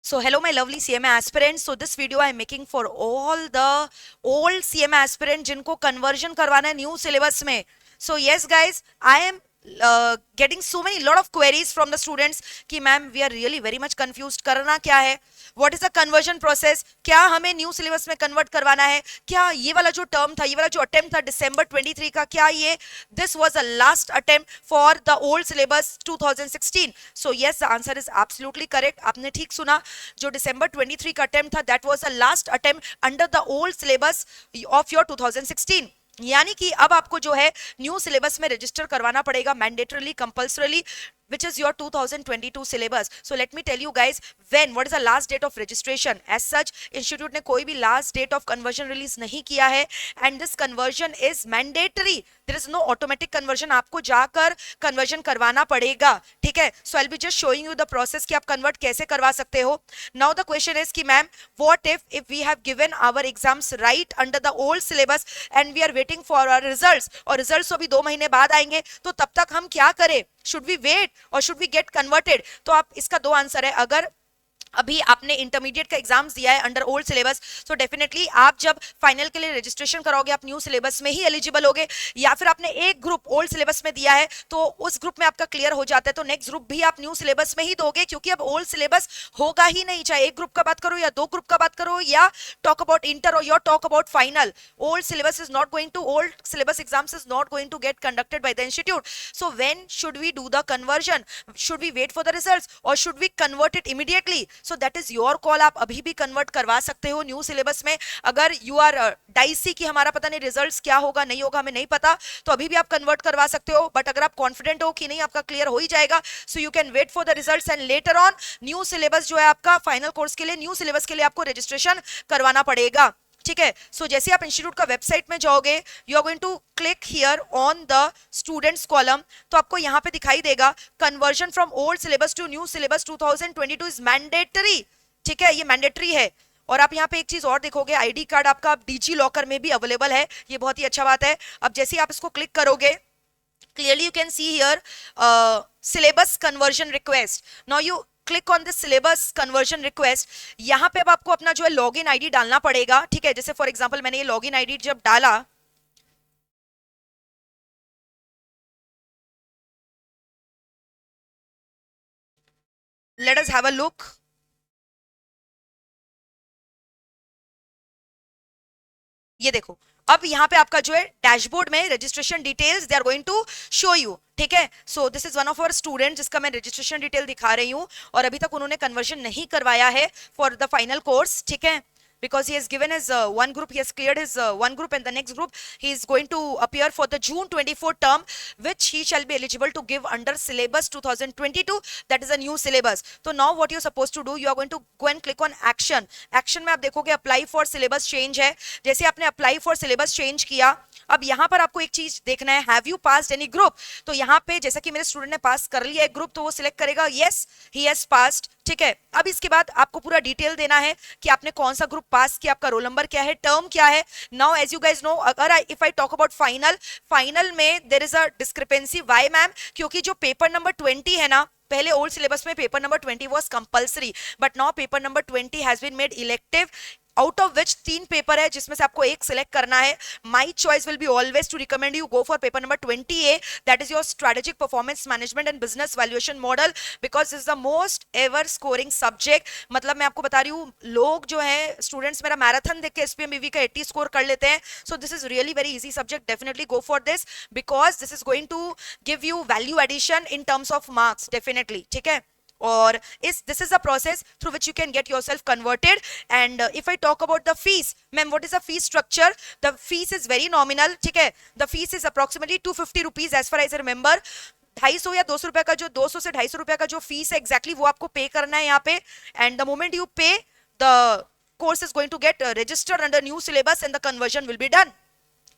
So hello my lovely CMA aspirants. So this video I am making for all the old CMA aspirant जिनको conversion करवाना है new syllabus में. So yes guys, I am getting so many lot of queries from the students कि ma'am we are really very much confused, करना क्या है, what is the conversion process, क्या हमें new syllabus में convert करवाना है, क्या ये वाला जो term था, ये वाला जो attempt था December 23 का, क्या ये this was a last attempt for the old syllabus 2016. So yes, the answer is absolutely correct. आपने ठीक सुना, जो December 23 का attempt था that was a last attempt under the old syllabus of your 2016. यानी कि अब आपको जो है न्यू सिलेबस में रजिस्टर करवाना पड़ेगा mandatorily compulsorily which is your 2022 syllabus. So let me tell you guys when, what is the last date of registration. As such institute ने कोई भी last date of conversion release नहीं किया है and this conversion is mandatory. There is no automatic conversion. आपको जाकर conversion करवाना पड़ेगा, ठीक है. So I'll be just showing you the process कि आप convert कैसे करवा सकते हो. Now the question is कि ma'am what if we have given our exams right under the old syllabus and we are waiting for our results और results तो अभी 2 महीने बाद आएंगे, तो तब तक हम क्या करें? Should we wait or should we get converted? तो आप इसका 2 आंसर है. अगर अभी आपने इंटरमीडिएट का एग्जाम्स दिया है अंडर ओल्ड सिलेबस, तो डेफिनेटली आप जब फाइनल के लिए रजिस्ट्रेशन कराओगे आप न्यू सिलेबस में ही एलिजिबल होगे. या फिर आपने एक ग्रुप ओल्ड सिलेबस में दिया है तो उस ग्रुप में आपका क्लियर हो जाता है, तो नेक्स्ट ग्रुप भी आप न्यू सिलेबस में ही दोगे, क्योंकि अब ओल्ड सिलेबस होगा ही नहीं. चाहे एक ग्रुप का बात करो या 2 ग्रुप का बात करो या talk about inter or your talk about final, old syllabus is not going to, old syllabus exams is not going to get conducted by the institute. So when should we do the conversion? Should we wait for the results or should we convert it immediately? So that is your call. आप अभी भी convert करवा सकते हो new syllabus में. अगर you are dicey कि हमारा पता नहीं रिजल्ट्स क्या होगा नहीं होगा हमें नहीं पता, तो अभी भी आप कन्वर्ट करवा सकते हो. बट अगर आप कॉन्फिडेंट हो कि नहीं आपका क्लियर हो ही जाएगा, so you can wait for the results and later on new syllabus जो है आपका फाइनल कोर्स के लिए, न्यू सिलेबस के लिए आपको रजिस्ट्रेशन करवाना पड़ेगा, ठीक है. सो जैसे आप इंस्टीट्यूट का वेबसाइट में जाओगे, you are going to click here on the students column, तो आपको यहाँ पे दिखाई देगा conversion from old syllabus to new syllabus 2022 is mandatory, ठीक है, ये मैंडेटरी है. और आप यहाँ पे एक चीज और देखोगे, आईडी कार्ड आपका डिजी लॉकर में भी अवेलेबल है, ये बहुत ही अच्छा बात है. अब जैसे ही आप इसको क्लिक करोगे, clearly you can see here syllabus conversion request. Now you click on this syllabus conversion request. यहाँ पे अब आपको अपना जो है लॉगिन आईडी डालना पड़ेगा, ठीक है. जैसे फॉर एग्जांपल मैंने ये लॉगिन आईडी जब डाला, let us have a look. ये देखो, अब यहाँ पे आपका जो है डैशबोर्ड में registration details they are going to show you, ठीक है. So this is one of our student जिसका मैं रजिस्ट्रेशन डिटेल दिखा रही हूँ और अभी तक उन्होंने कन्वर्जन नहीं करवाया है फॉर द फाइनल कोर्स, ठीक है. Because he has given his one group, he has cleared his one group, and the next group he is going to appear for the June 24 term, which he shall be eligible to give under syllabus 2022. That is a new syllabus. So now what you are supposed to do, you are going to go and click on action. Action में आप देखोगे apply for syllabus change है. जैसे आपने apply for syllabus change किया, अब यहाँ पर आपको एक चीज देखना है, have you passed any group. तो यहाँ पे जैसा कि मेरे स्टूडेंट ने पास कर लिया एक ग्रुप, तो वो सिलेक्ट करेगा यस ही हैज पास्ड, ठीक है. अब इसके बाद आपको पूरा डिटेल देना है कि आपने कौन सा ग्रुप पास किया, आपका रोल नंबर क्या है, टर्म क्या है. Now as you guys know, अगर if I talk about final में there is a discrepancy. Why ma'am? क्योंकि जो पेपर नंबर 20 है ना, पहले ओल्ड सिलेबस में paper number 20 was compulsory, but now paper number 20 has been made elective, out of which 3 paper है जिसमें से आपको एक सिलेक्ट करना है. My choice will be always to recommend you go for paper number 20A, that is your strategic performance management and business valuation model, because is the most ever scoring subject. मतलब मैं आपको बता रही हूँ, लोग जो है स्टूडेंट्स मेरा मैराथन देख के एसपीएमबीवी का 80 स्कोर कर लेते हैं. So this is really very easy subject, definitely go for this because this is going to give you value addition in terms of marks, definitely, ठीक है. और this is the process through which you can get yourself converted. And if I talk about the fees, ma'am, what is the fee structure? The fees is very nominal, ठीक है. The fees is approximately 250 rupees as far as I remember. 250 या 200 रुपए का जो 200 से 250 रुपए का जो फीस है एग्जैक्टली वो आपको पे करना है यहाँ पे. And the moment you pay, the course is going to get registered under new syllabus and the conversion will be done.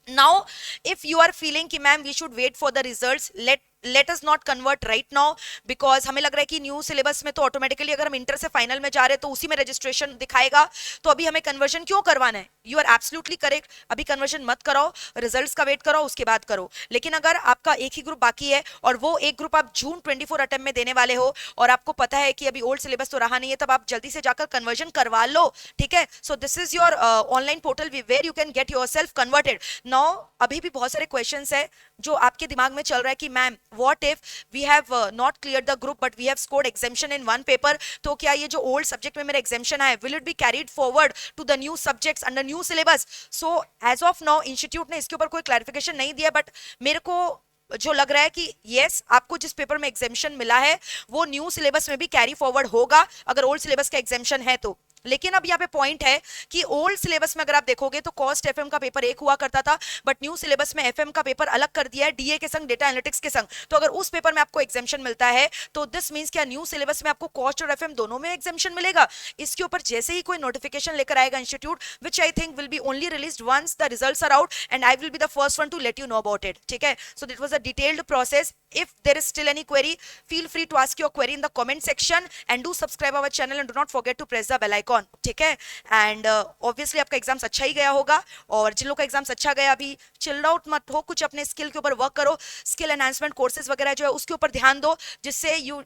Now if you are feeling कि ma'am we should wait for the results, let let us not convert right now, because हमें लग रहा है कि new syllabus में तो automatically अगर हम इंटर से फाइनल में जा रहे हैं तो उसी में रजिस्ट्रेशन दिखाएगा, तो अभी हमें कन्वर्जन क्यों करवाना है? यू आर एब्सोल्युटली करेक्ट, अभी कन्वर्जन मत कराओ, रिजल्ट्स का वेट करो उसके बाद करो। लेकिन अगर आपका एक ही ग्रुप बाकी है और वो एक ग्रुप आप जून 24 अटेम्प्ट में देने वाले हो और आपको पता है कि अभी ओल्ड सिलेबस तो रहा नहीं है, तब आप जल्दी से जाकर कन्वर्जन करवा लो, ठीक है। So this is your online portal where you can get your self converted now. अभी भी बहुत सारे क्वेश्चंस है जो आपके दिमाग में चल रहा है कि ma'am what if we have not clear the group but we have scored examination in one paper, तो क्या ये जो ओल्ड सब्जेक्ट में मेरा एग्जामिशन है will it be carried forward to the new subjects under new syllabus? So as of now institute ने इसके ऊपर कोई क्लैरिफिकेशन नहीं दिया, बट मेरे को जो लग रहा है कि यस आपको जिस पेपर में एग्जामिशन मिला है वो न्यू सिलेबस में भी कैरी फॉरवर्ड होगा अगर ओल्ड सिलेबस का एग्जामिशन है तो। लेकिन अब यहाँ पे पॉइंट है कि ओल्ड सिलेबस में अगर आप देखोगे तो कॉस्ट एफएम का पेपर एक हुआ करता था, बट न्यू सिलेबस में एफएम का पेपर अलग कर दिया है डीए के संग, डेटा एनालिटिक्स के संग। तो अगर उस पेपर में आपको एग्जामिशन मिलता है तो दिस मींस क्या न्यू सिलेबस में आपको कॉस्ट और एफएम दोनों में एग्जामिशन मिलेगा? इसके ऊपर जैसे ही कोई नोटिफिकेशन लेकर आएगा institute, which I think will be only released once the results are out and I will be the first one to let you know about it, ठीक है। So that was a detailed process. If there is still any query, feel free to ask your query in the comment section and do subscribe our channel and do not forget to press the bell icon, ठीक है। And obviously आपका exams अच्छा ही गया होगा, और जिन लोग का exams अच्छा गया अभी चिल्ड आउट मत हो, कुछ अपने स्किल के ऊपर वर्क करो, स्किल एनहांसमेंट कोर्सेज वगैरह जो है उसके ऊपर ध्यान दो, जिससे you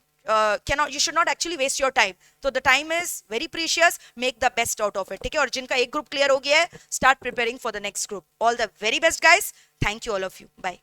should not actually waste your time. So the time is very precious, make the best out of it, ठीक है। और जिनका एक ग्रुप क्लियर हो गया है, start preparing for the next group. All the very best guys, thank you all of you, bye.